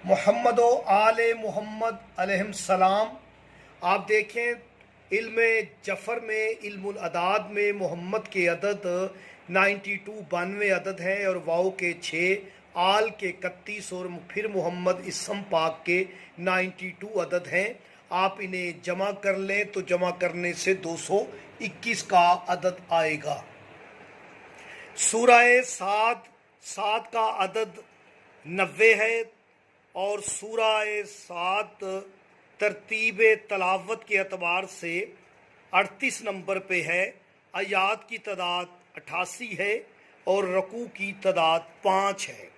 محمد و آل محمد علیہ السلام۔ آپ دیکھیں علم جفر میں، علم العداد میں محمد کے عدد 92 92 عدد ہیں، اور واؤ کے 6، آل کے 31، اور پھر محمد اسم پاک کے 92 عدد ہیں۔ آپ انہیں جمع کر لیں تو جمع کرنے سے 221 کا عدد آئے گا۔ سورہ صاد کا عدد 90 ہے، اور سورہ صاد ترتیب تلاوت کے اعتبار سے 38 نمبر پہ ہے۔ آیات کی تعداد 88 ہے، اور رکوع کی تعداد 5 ہے۔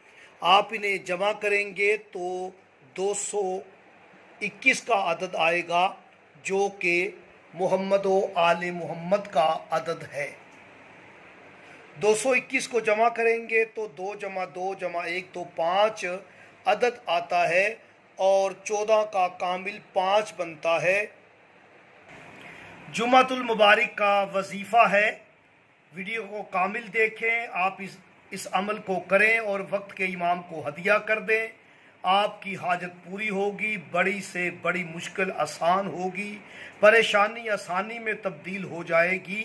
آپ انہیں جمع کریں گے تو 221 کا عدد آئے گا، جو کہ محمد و آل محمد کا عدد ہے۔ 221 کو جمع کریں گے تو 2 جمع 2 جمع 1 تو 5 عدد آتا ہے، اور 14 کا کامل 5 بنتا ہے۔ جمعۃ المبارک کا وظیفہ ہے۔ ویڈیو کو کامل دیکھیں، آپ اس عمل کو کریں اور وقت کے امام کو ہدیہ کر دیں۔ آپ کی حاجت پوری ہوگی، بڑی سے بڑی مشکل آسان ہوگی، پریشانی آسانی میں تبدیل ہو جائے گی۔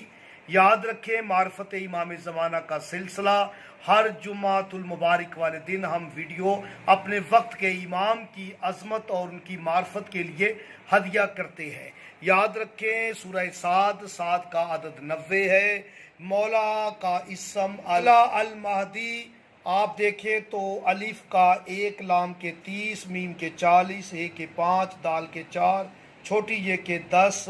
یاد رکھیں، معرفت امام زمانہ کا سلسلہ ہر جمعۃ المبارک والے دن ہم ویڈیو اپنے وقت کے امام کی عظمت اور ان کی معرفت کے لیے ہدیہ کرتے ہیں۔ یاد رکھیں، سورہ صاد کا عدد 90 ہے۔ مولا کا اسم اللہ المہدی، آپ دیکھیں تو الف کا 1، لام کے 30، میم کے 40، اے کے 5، دال کے 4، چھوٹی یہ کے 10،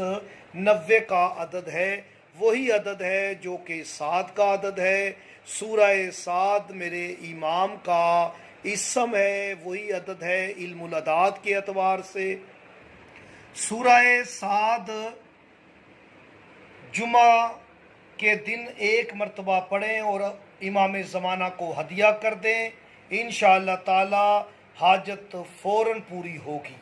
90 کا عدد ہے۔ وہی عدد ہے جو کہ صاد کا عدد ہے۔ سورہ صاد میرے امام کا اسم ہے، وہی عدد ہے علم العداد کے اعتبار سے۔ سورہ صاد جمعہ کے دن 1 مرتبہ پڑھیں اور امام زمانہ کو ہدیہ کر دیں، انشاءاللہ تعالی حاجت فوراً پوری ہوگی۔